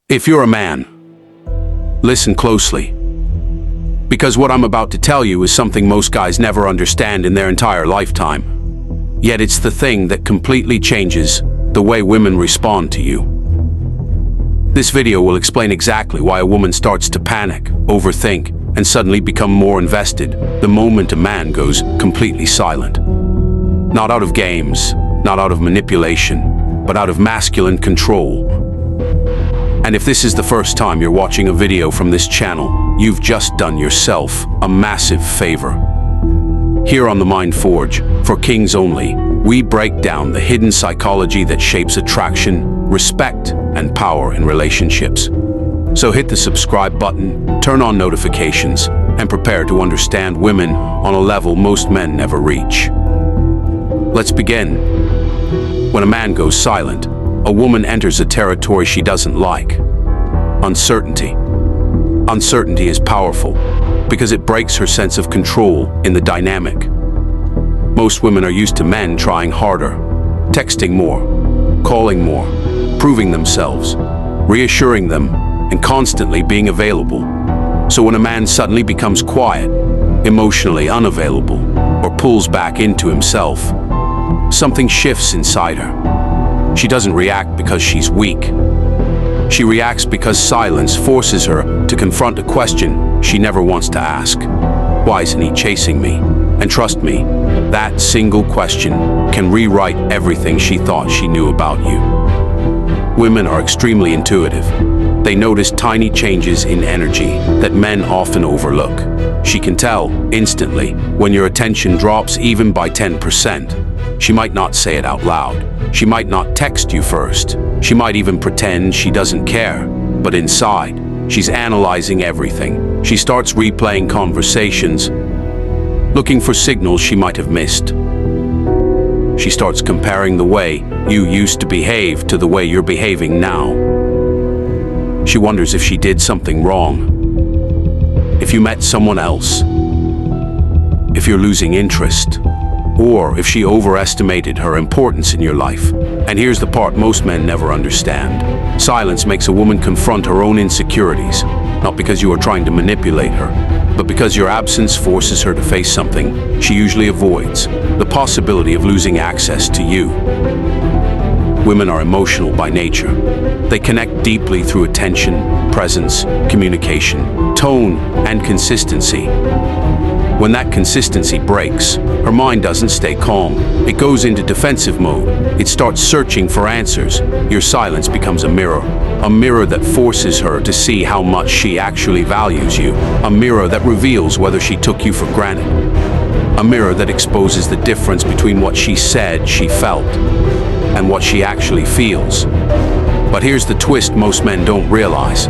If you're a man, listen closely, because what I'm about to tell you is something most guys never understand in their entire lifetime. Yet it's the thing that completely changes the way women respond to you. This video will explain exactly why a woman starts to panic, overthink, and suddenly become more invested the moment a man goes completely silent. Not out of games, not out of manipulation, but out of masculine control. And if this is the first time you're watching a video from this channel, you've just done yourself a massive favor. Here on the Mind Forge, for Kings Only, we break down the hidden psychology that shapes attraction, respect, and power in relationships. So hit the subscribe button, turn on notifications, and prepare to understand women on a level most men never reach. Let's begin. When a man goes silent, a woman enters a territory she doesn't like. Uncertainty. Uncertainty is powerful because it breaks her sense of control in the dynamic. Most women are used to men trying harder, texting more, calling more, proving themselves, reassuring them, and constantly being available. So when a man suddenly becomes quiet, emotionally unavailable, or pulls back into himself, something shifts inside her. She doesn't react because she's weak. She reacts because silence forces her to confront a question she never wants to ask. Why isn't he chasing me? And trust me, that single question can rewrite everything she thought she knew about you. Women are extremely intuitive. They notice tiny changes in energy that men often overlook. She can tell instantly when your attention drops even by 10%. She might not say it out loud. She might not text you first. She might even pretend she doesn't care. But inside, she's analyzing everything. She starts replaying conversations, looking for signals she might have missed. She starts comparing the way you used to behave to the way you're behaving now. She wonders if she did something wrong, if you met someone else, if you're losing interest, or if she overestimated her importance in your life. And here's the part most men never understand. Silence makes a woman confront her own insecurities, not because you are trying to manipulate her, but because your absence forces her to face something she usually avoids, the possibility of losing access to you. Women are emotional by nature. They connect deeply through attention, presence, communication, tone, and consistency. When that consistency breaks, her mind doesn't stay calm. It goes into defensive mode. It starts searching for answers. Your silence becomes a mirror that forces her to see how much she actually values you, a mirror that reveals whether she took you for granted, a mirror that exposes the difference between what she said she felt and what she actually feels. But here's the twist most men don't realize.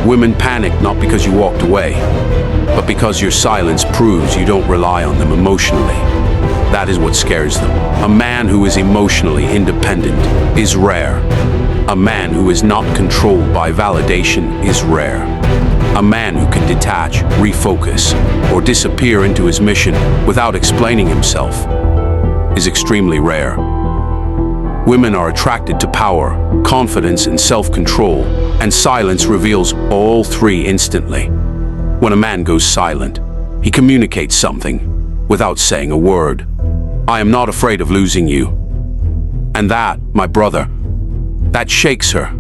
Women panic not because you walked away, but because your silence proves you don't rely on them emotionally. That is what scares them. A man who is emotionally independent is rare. A man who is not controlled by validation is rare. A man who can detach, refocus, or disappear into his mission without explaining himself is extremely rare. Women are attracted to power, confidence, and self-control, and silence reveals all three instantly. When a man goes silent, he communicates something without saying a word. I am not afraid of losing you. And that, my brother, that shakes her.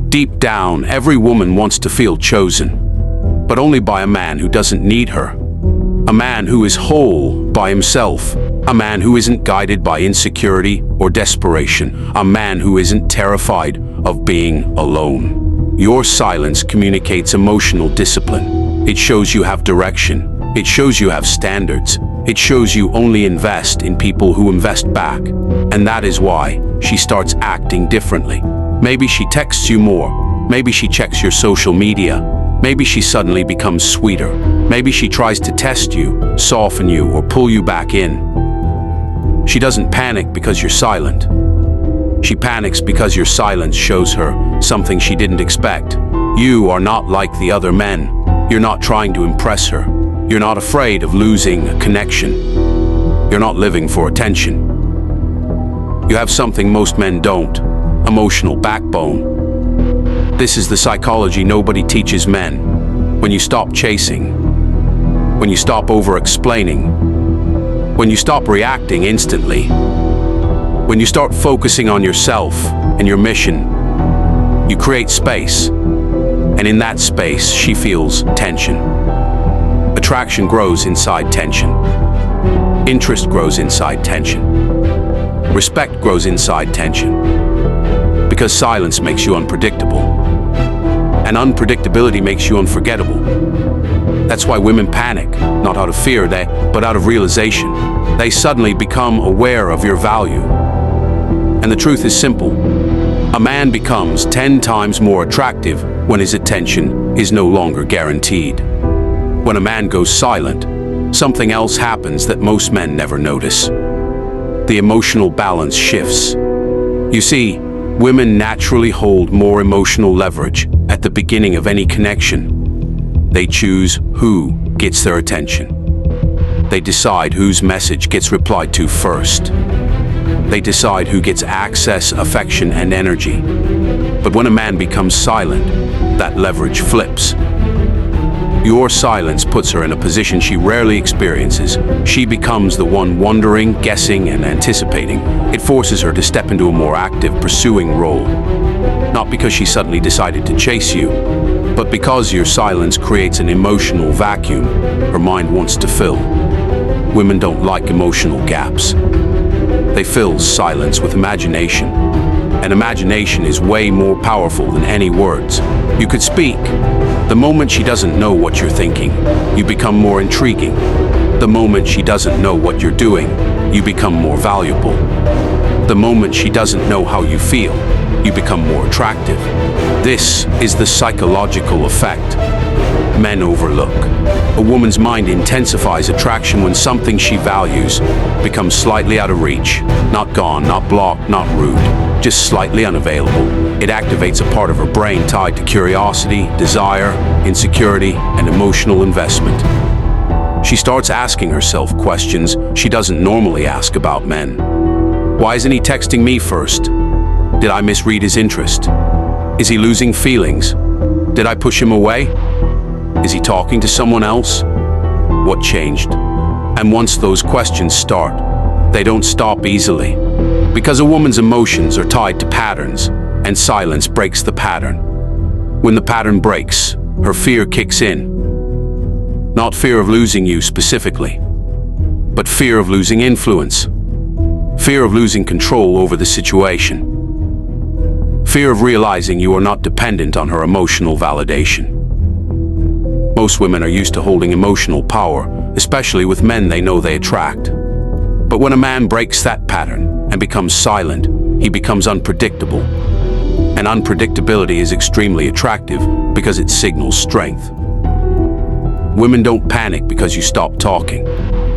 Deep down, every woman wants to feel chosen, but only by a man who doesn't need her. A man who is whole by himself. A man who isn't guided by insecurity or desperation. A man who isn't terrified of being alone. Your silence communicates emotional discipline. It shows you have direction. It shows you have standards. It shows you only invest in people who invest back. And that is why she starts acting differently. Maybe she texts you more. Maybe she checks your social media. Maybe she suddenly becomes sweeter. Maybe she tries to test you, soften you, or pull you back in. She doesn't panic because you're silent. She panics because your silence shows her something she didn't expect. You are not like the other men. You're not trying to impress her. You're not afraid of losing a connection. You're not living for attention. You have something most men don't: emotional backbone. This is the psychology nobody teaches men. When you stop chasing, when you stop over-explaining, when you stop reacting instantly, when you start focusing on yourself and your mission, you create space. And in that space, she feels tension. Attraction grows inside tension. Interest grows inside tension. Respect grows inside tension. Because silence makes you unpredictable. And unpredictability makes you unforgettable. That's why women panic, not out of fear, but out of realization. They suddenly become aware of your value. And the truth is simple. A man becomes 10 times more attractive when his attention is no longer guaranteed. When a man goes silent, something else happens that most men never notice. The emotional balance shifts. You see, women naturally hold more emotional leverage at the beginning of any connection. They choose who gets their attention. They decide whose message gets replied to first. They decide who gets access, affection, and energy. But when a man becomes silent, that leverage flips. Your silence puts her in a position she rarely experiences. She becomes the one wondering, guessing, and anticipating. It forces her to step into a more active, pursuing role. Not because she suddenly decided to chase you, but because your silence creates an emotional vacuum her mind wants to fill. Women don't like emotional gaps. They fill silence with imagination. And imagination is way more powerful than any words. You could speak. The moment she doesn't know what you're thinking, you become more intriguing. The moment she doesn't know what you're doing, you become more valuable. The moment she doesn't know how you feel, you become more attractive. This is the psychological effect men overlook. A woman's mind intensifies attraction when something she values becomes slightly out of reach. Not gone, not blocked, not rude, just slightly unavailable. It activates a part of her brain tied to curiosity, desire, insecurity, and emotional investment. She starts asking herself questions she doesn't normally ask about men. Why isn't he texting me first? Did I misread his interest? Is he losing feelings? Did I push him away? Is he talking to someone else? What changed? And once those questions start, they don't stop easily. Because a woman's emotions are tied to patterns, and silence breaks the pattern. When the pattern breaks, her fear kicks in. Not fear of losing you specifically, but fear of losing influence. Fear of losing control over the situation. Fear of realizing you are not dependent on her emotional validation. Most women are used to holding emotional power, especially with men they know they attract. But when a man breaks that pattern and becomes silent, he becomes unpredictable. And unpredictability is extremely attractive because it signals strength. Women don't panic because you stop talking.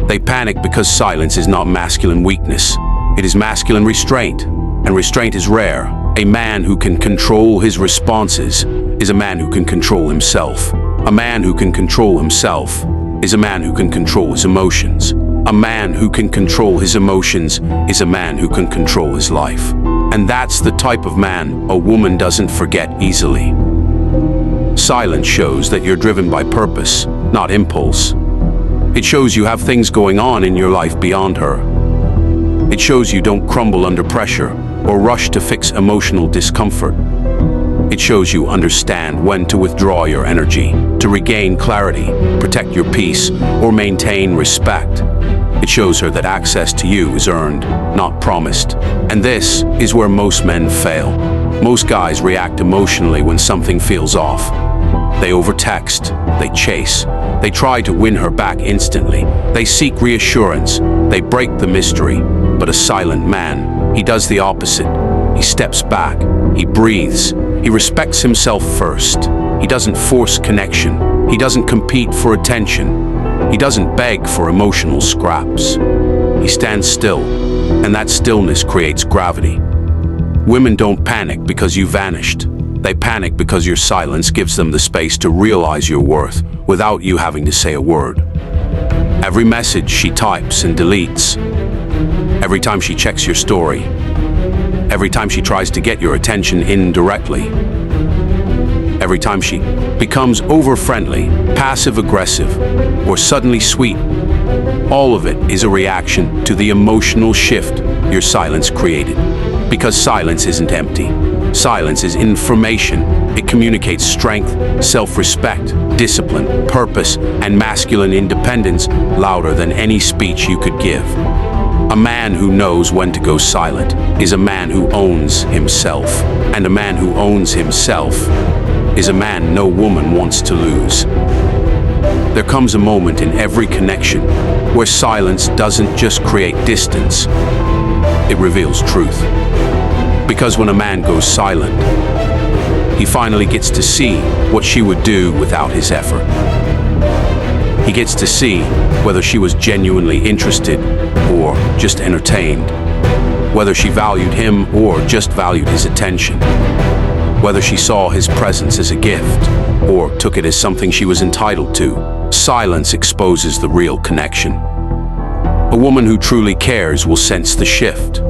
They panic because silence is not masculine weakness. It is masculine restraint, and restraint is rare. A man who can control his responses is a man who can control himself. A man who can control himself is a man who can control his emotions. A man who can control his emotions is a man who can control his life. And that's the type of man a woman doesn't forget easily. Silence shows that you're driven by purpose, not impulse. It shows you have things going on in your life beyond her. It shows you don't crumble under pressure or rush to fix emotional discomfort. It shows you understand when to withdraw your energy, to regain clarity, protect your peace, or maintain respect. It shows her that access to you is earned, not promised. And this is where most men fail. Most guys react emotionally when something feels off. They overtext, they chase, they try to win her back instantly. They seek reassurance, they break the mystery. But a silent man, he does the opposite. He steps back, he breathes, he respects himself first. He doesn't force connection. He doesn't compete for attention. He doesn't beg for emotional scraps. He stands still, and that stillness creates gravity. Women don't panic because you vanished. They panic because your silence gives them the space to realize your worth without you having to say a word. Every message she types and deletes, every time she checks your story, every time she tries to get your attention indirectly, every time she becomes over-friendly, passive-aggressive, or suddenly sweet. All of it is a reaction to the emotional shift your silence created. Because silence isn't empty. Silence is information. It communicates strength, self-respect, discipline, purpose, and masculine independence louder than any speech you could give. A man who knows when to go silent is a man who owns himself. And a man who owns himself is a man no woman wants to lose. There comes a moment in every connection where silence doesn't just create distance, it reveals truth. Because when a man goes silent, he finally gets to see what she would do without his effort. He gets to see whether she was genuinely interested or just entertained, whether she valued him or just valued his attention, whether she saw his presence as a gift or took it as something she was entitled to. Silence exposes the real connection. A woman who truly cares will sense the shift.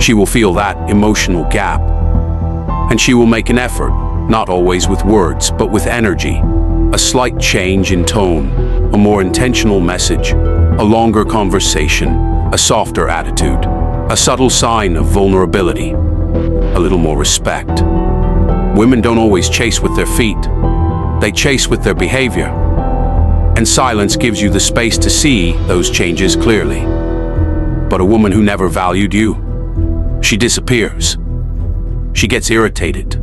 She will feel that emotional gap, and she will make an effort, not always with words, but with energy. A slight change in tone, a more intentional message, a longer conversation, a softer attitude, a subtle sign of vulnerability, a little more respect. Women don't always chase with their feet. They chase with their behavior. And silence gives you the space to see those changes clearly. But a woman who never valued you, she disappears. She gets irritated.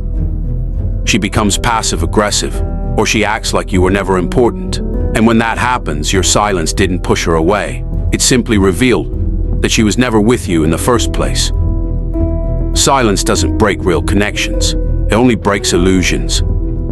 She becomes passive-aggressive, or she acts like you were never important. And when that happens, your silence didn't push her away. It simply revealed that she was never with you in the first place. Silence doesn't break real connections. It only breaks illusions.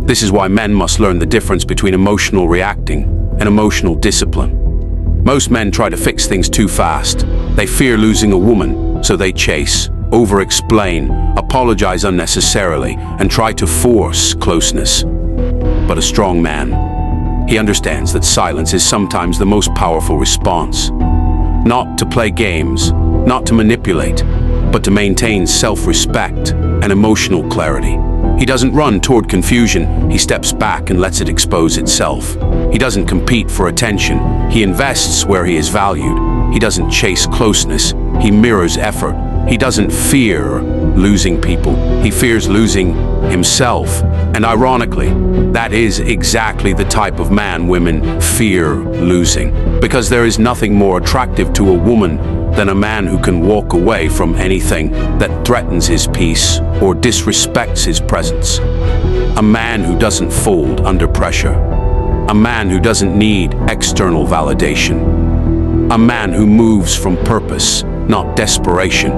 This is why men must learn the difference between emotional reacting and emotional discipline. Most men try to fix things too fast. They fear losing a woman, so they chase, over-explain, apologize unnecessarily, and try to force closeness. But a strong man, he understands that silence is sometimes the most powerful response. Not to play games, not to manipulate, but to maintain self-respect and emotional clarity. He doesn't run toward confusion, he steps back and lets it expose itself. He doesn't compete for attention, he invests where he is valued. He doesn't chase closeness, he mirrors effort. He doesn't fear losing people, he fears losing himself. And ironically, that is exactly the type of man women fear losing. Because there is nothing more attractive to a woman than a man who can walk away from anything that threatens his peace or disrespects his presence. A man who doesn't fold under pressure. A man who doesn't need external validation. A man who moves from purpose, not desperation.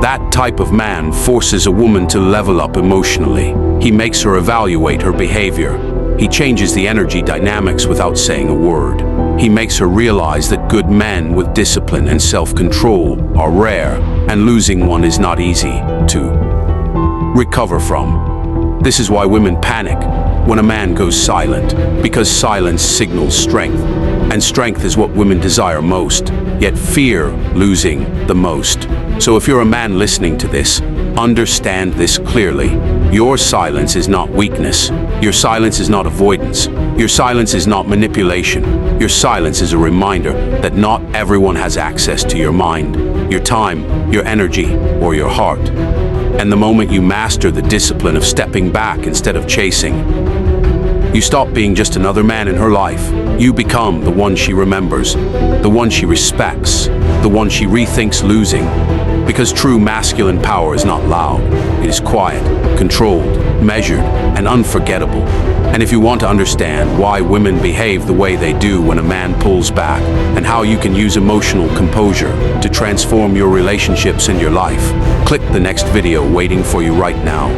That type of man forces a woman to level up emotionally. He makes her evaluate her behavior. He changes the energy dynamics without saying a word. He makes her realize that good men with discipline and self-control are rare, and losing one is not easy to recover from. This is why women panic when a man goes silent, because silence signals strength, and strength is what women desire most, yet fear losing the most. So if you're a man listening to this, understand this clearly. Your silence is not weakness. Your silence is not avoidance. Your silence is not manipulation. Your silence is a reminder that not everyone has access to your mind, your time, your energy, or your heart. And the moment you master the discipline of stepping back instead of chasing, you stop being just another man in her life. You become the one she remembers, the one she respects, the one she rethinks losing. Because true masculine power is not loud. It is quiet, controlled, measured, and unforgettable. And if you want to understand why women behave the way they do when a man pulls back, and how you can use emotional composure to transform your relationships and your life, click the next video waiting for you right now.